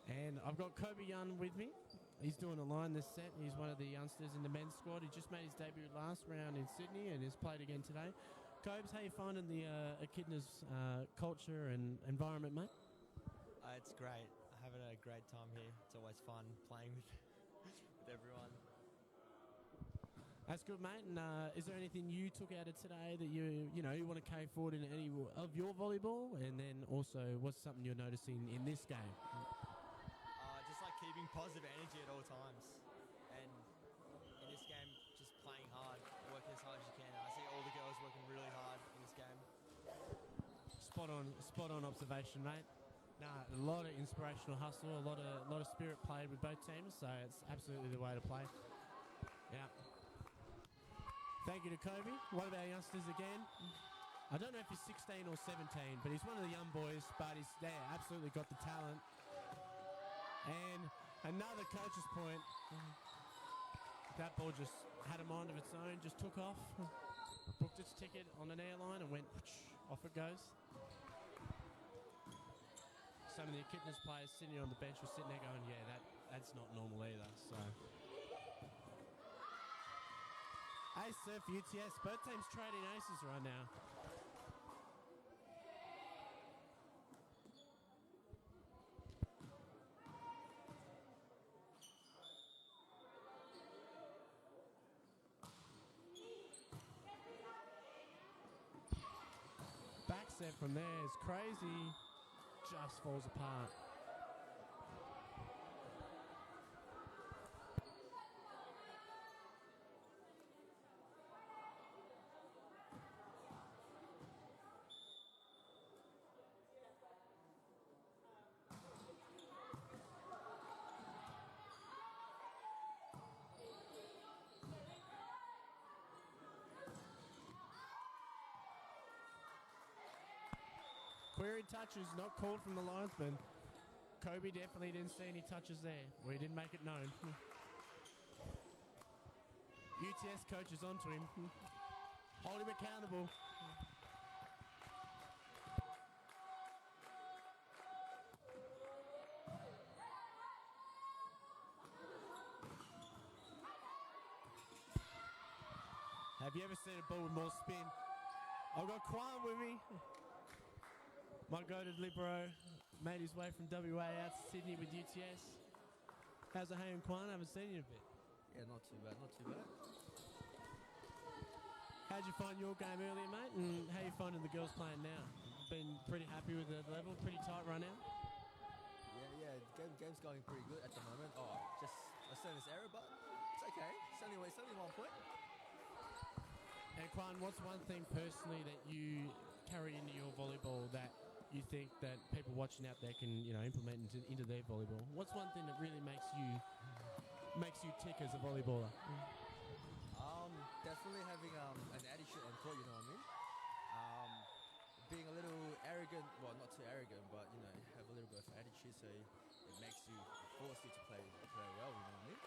And I've got Kobe Young with me. He's doing a line this set. He's one of the youngsters in the men's squad. He just made his debut last round in Sydney and has played again today. Cobes, how you finding the Echidnas culture and environment, mate? It's great. Having a great time here. It's always fun playing with everyone. That's good, mate. And is there anything you took out of today that you want to carry forward in any of your volleyball? And then also, what's something you're noticing in this game? Just like keeping positive energy at all times. And in this game, just playing hard, working as hard as you can. I see all the girls working really hard in this game. Spot on observation, mate. Nah, a lot of inspirational hustle, a lot of spirit played with both teams, so it's absolutely the way to play. Yeah. Thank you to Kobe. One of our youngsters again. I don't know if he's 16 or 17, but he's one of the young boys, but he's there, absolutely got the talent. And another coach's point. That ball just had a mind of its own, just took off, booked its ticket on an airline and went, off it goes. Some of the Echidnas players sitting on the bench were sitting there going, yeah, that's not normal either. So, ace serve for UTS. Both teams trading aces right now. Back set from there is crazy. Just falls apart. Queried touches not called from the linesman. Kobe definitely didn't see any touches there, or he didn't make it known. UTS coach is onto him. Hold him accountable. Have you ever seen a ball with more spin? I've got Quan with me. My go-to libero made his way from WA out to Sydney with UTS. How's it hanging, Quan? I haven't seen you in a bit. Yeah, not too bad, not too bad. How'd you find your game earlier, mate? And how you finding the girls playing now? Been pretty happy with the level, pretty tight run out? Yeah, game's going pretty good at the moment. Oh, just a service error, but it's okay. It's only 1 point. And Quan, what's one thing personally that you carry into your volleyball that you think that people watching out there can, implement into their volleyball? What's one thing that really makes you tick as a volleyballer? Definitely having an attitude on court, you know what I mean? Being a little arrogant, well, not too arrogant, but have a little bit of attitude, so it makes you force you to play well, you know what I mean?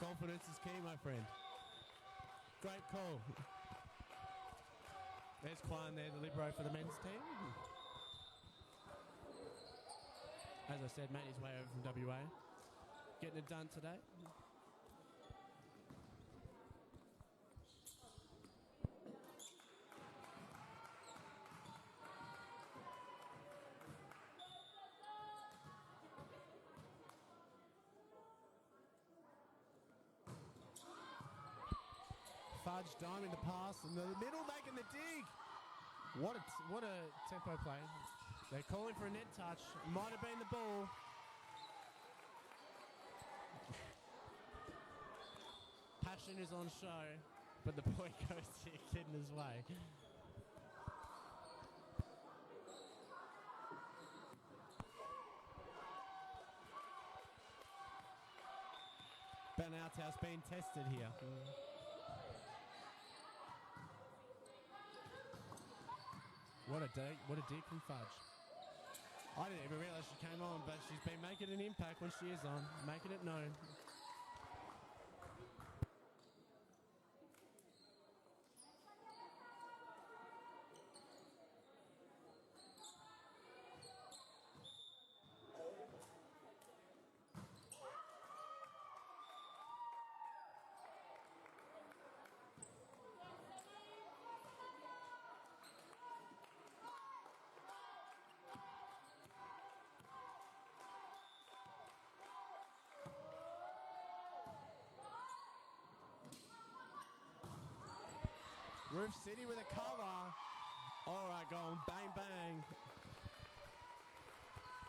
Confidence is key, my friend. Great call. There's Quan there, the libero for the men's team. As I said, made his way over from WA. Getting it done today. Fudge diming the pass in the middle, making the dig. What a tempo play. They're calling for a net touch. Might have been the ball. Passion is on show, but the point goes to Echidnas' way. Ben Outhouse being tested here. What a dig from Fudge. I didn't even realise she came on, but she's been making an impact when she is on, making it known. Roof City with a cover. All right, go on. Bang, bang.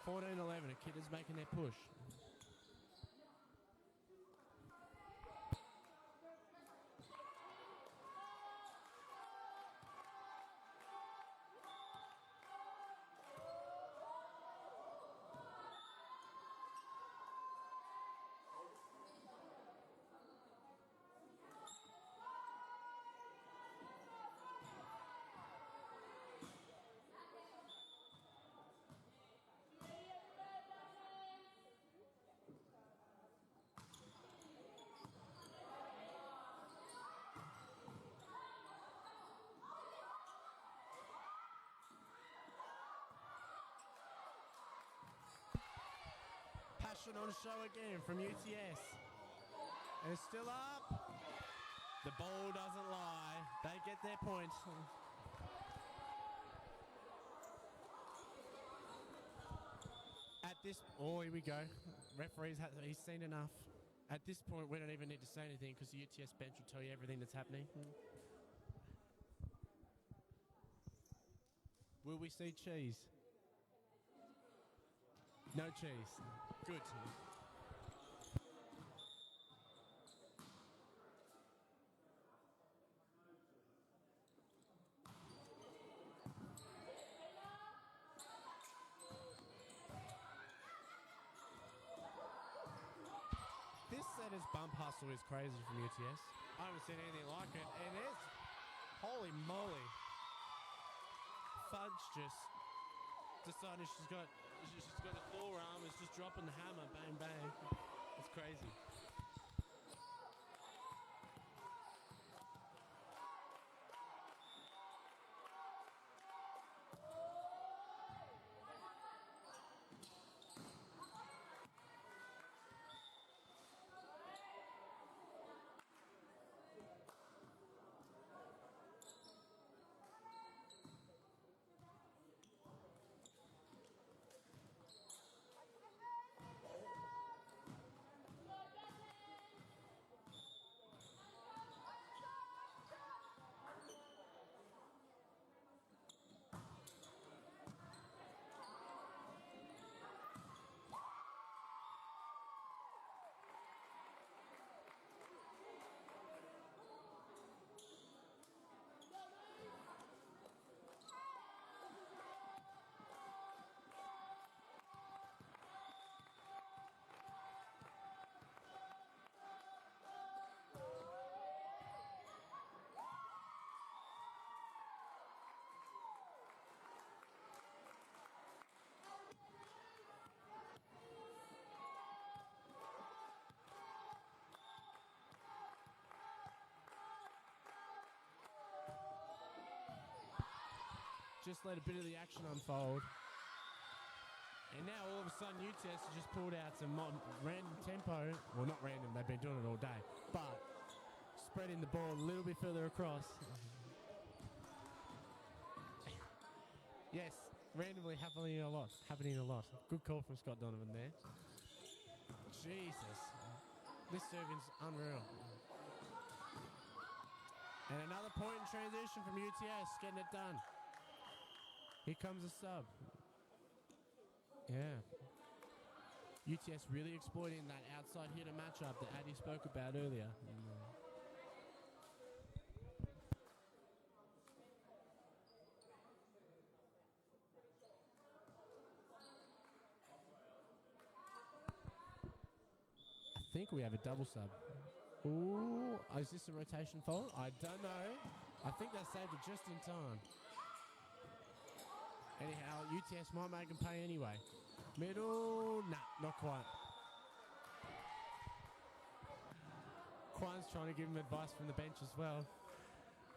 14-11. Echidnas making their push. Passion on show again from UTS. And it's still up. The ball doesn't lie. They get their point. At this... Oh, here we go. He's seen enough. At this point, we don't even need to say anything because the UTS bench will tell you everything that's happening. Will we see cheese? No cheese. Good. This setter's bump hustle is crazy from UTS. I haven't seen anything like it. And it's... Holy moly. Fudge just deciding she's got a forearm. It's just dropping the hammer, bang bang. It's crazy. Just let a bit of the action unfold. And now all of a sudden UTS has just pulled out some random tempo. Well, not random, they've been doing it all day. But spreading the ball a little bit further across. Yes, randomly happening a lot. Good call from Scott Donovan there. Jesus. This serving's unreal. And another point in transition from UTS, getting it done. Here comes a sub. Yeah. UTS really exploiting that outside hitter matchup that Addy spoke about earlier. I think we have a double sub. Ooh, is this a rotation fault? I don't know. I think they saved it just in time. Anyhow, UTS might make them pay anyway. Middle, nah, not quite. Kwan's trying to give him advice from the bench as well.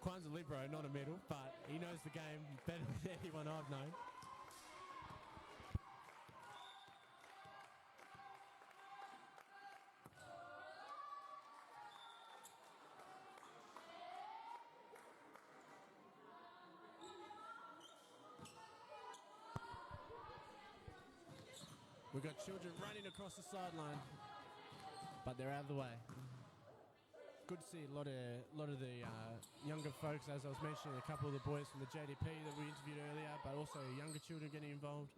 Kwan's a libero, not a middle, but he knows the game better than anyone I've known. We've got children running across the sideline, but they're out of the way. Good to see a lot of the younger folks, as I was mentioning, a couple of the boys from the JDP that we interviewed earlier, but also younger children getting involved.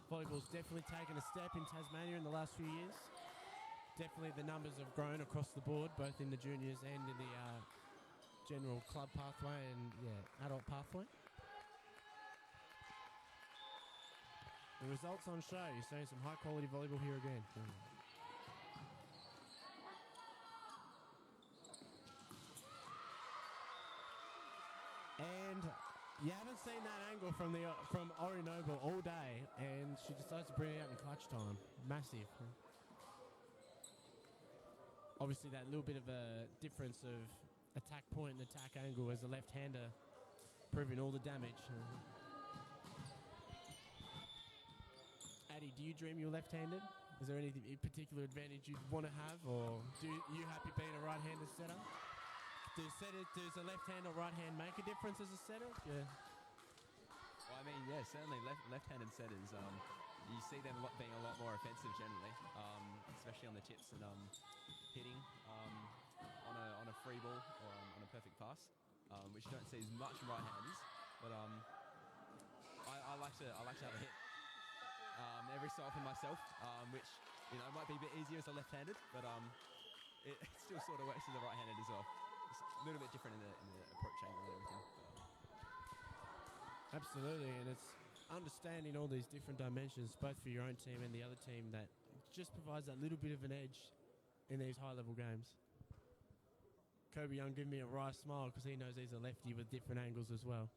Volleyball's definitely taken a step in Tasmania in the last few years. Definitely the numbers have grown across the board, both in the juniors and in the general club pathway and adult pathway. The results on show. You're seeing some high quality volleyball here again. And you haven't seen that angle from Ori Noble all day, and she decides to bring it out in clutch time. Massive. Obviously, that little bit of a difference of attack point and attack angle as a left-hander, proving all the damage. Addy, do you dream you're left-handed? Is there any particular advantage you'd want to have, or you happy being a right-handed setter? Does a left hand or right hand make a difference as a setter? Yeah. Well, I mean, yeah, certainly left-handed setters. You see them being a lot more offensive generally, especially on the tips and hitting on a free ball or on a perfect pass, which you don't see as much from right-handers. But I like to have a hit every so often myself, which might be a bit easier as a left-handed, but it still sort of works as a right-handed as well. It's a little bit different in the approach angle and everything. Absolutely, and it's understanding all these different dimensions, both for your own team and the other team, that just provides that little bit of an edge in these high-level games. Kobe Young giving me a wry smile because he knows he's a lefty with different angles as well.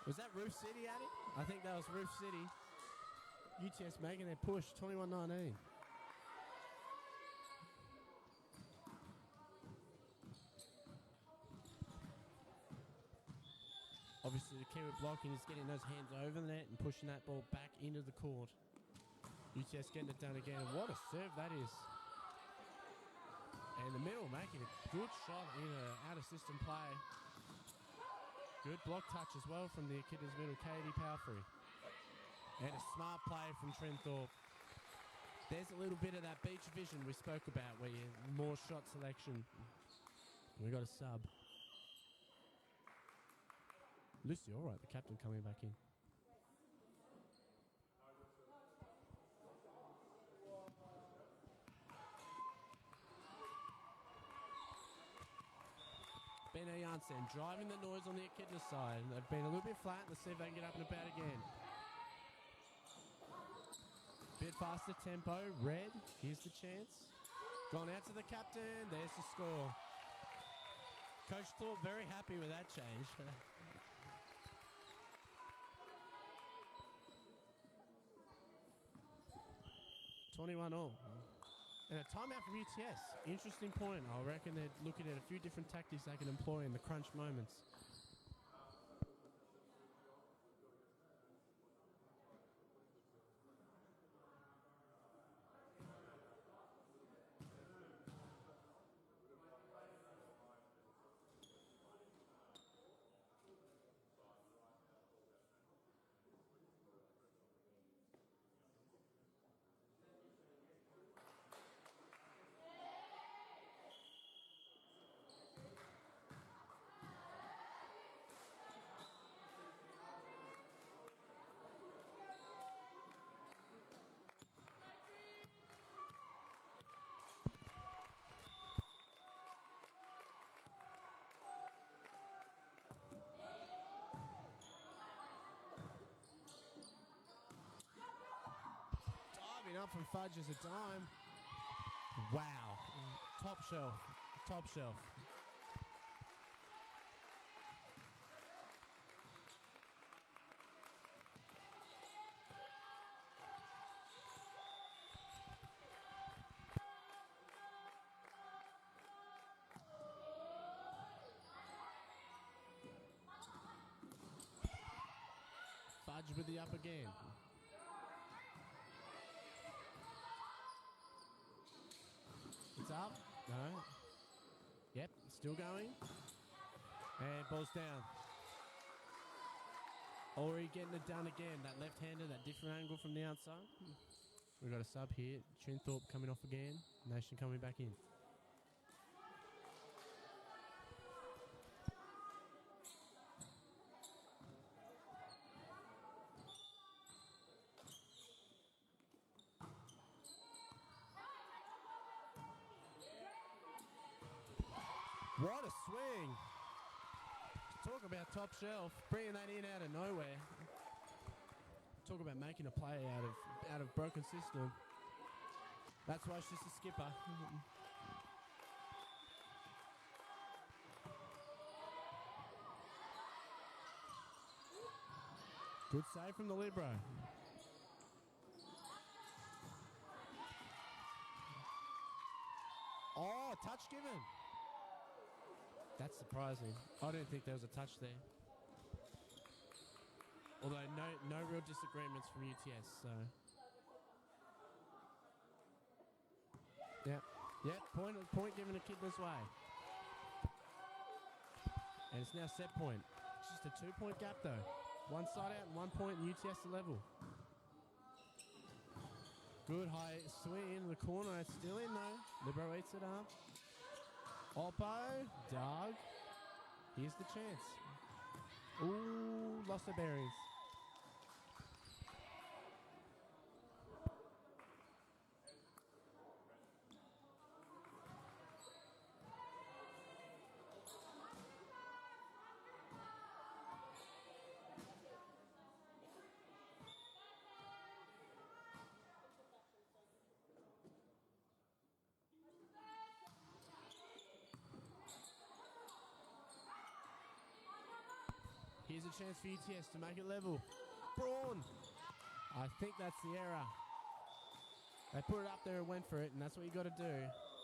Was that Roof City, Addy? I think that was Roof City. UTS making their push, 21-19. Obviously, the key with blocking is getting those hands over the net and pushing that ball back into the court. UTS getting it done again. What a serve that is. And the middle making a good shot in out of system play. Good block touch as well from the Echidnas middle, Katie Powerfree. And a smart play from Trenthorpe. There's a little bit of that beach vision we spoke about where you more shot selection. We got a sub. Lucy, all right, the captain coming back in. Ben Janssen driving the noise on the Echidna side. They've been a little bit flat. Let's see if they can get up and about again. Bit faster tempo. Red, here's the chance. Gone out to the captain. There's the score. Coach Thorpe very happy with that change. 21-all. And a timeout from UTS. Interesting point. I reckon they're looking at a few different tactics they can employ in the crunch moments. Up from Fudge as a dime. Wow. Top shelf. Top shelf. Fudge with the up again. It's up. No. Yep, still going. And ball's down. Ori getting it done again. That left-hander, that different angle from the outside. We've got a sub here. Trenthorpe coming off again. Nation coming back in. What a swing. Talk about top shelf. Bringing that in out of nowhere. Talk about making a play out of broken system. That's why she's a skipper. Good save from the libero. Oh, touch given. That's surprising. I don't think there was a touch there. Although no real disagreements from UTS, so. Yep, point given Echidnas way. And it's now set point. It's just a 2-point gap though. One side out and 1 point and UTS to level. Good high swing in the corner. It's still in though. Libero eats it up. Oppo, Doug. Here's the chance. Ooh, lost the bearings. Here's a chance for UTS to make it level. Braun. I think that's the error. They put it up there and went for it, and that's what you got to do.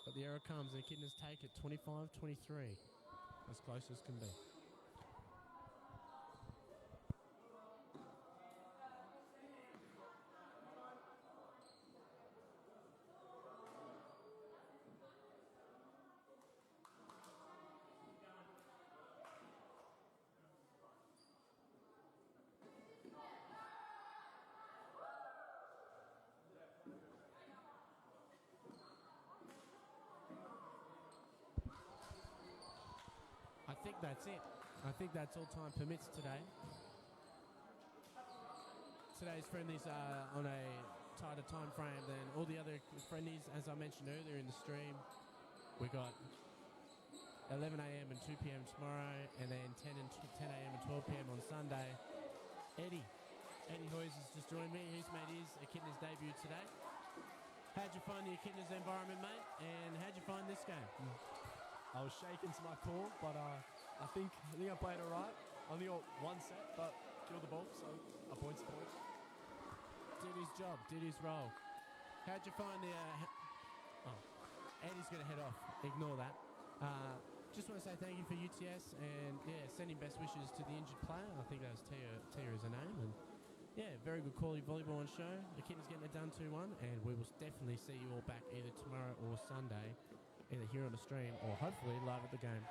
But the error comes, and Echidnas take it 25-23. As close as can be. I think that's it. I think that's all time permits today. Today's friendlies are on a tighter time frame than all the other friendlies, as I mentioned earlier in the stream. We got 11 a.m. and 2 p.m. tomorrow, and then 10 a.m. and 12 p.m. on Sunday. Eddie Hoyes has just joined me. He's made his Echidnas debut today. How'd you find the Echidnas environment, mate? And how'd you find this game? I was shaken to my core, but I think I played all right. Only got one set, but killed the ball, so a point's a point. Did his job, did his role. How'd you find the... Eddie's going to head off. Ignore that. Just want to say thank you for UTS, and yeah, sending best wishes to the injured player. I think that was Tia is her name, and yeah, very good quality volleyball on show. The Echidnas getting it done 2-1, and we will definitely see you all back either tomorrow or Sunday, either here on the stream or hopefully live at the game.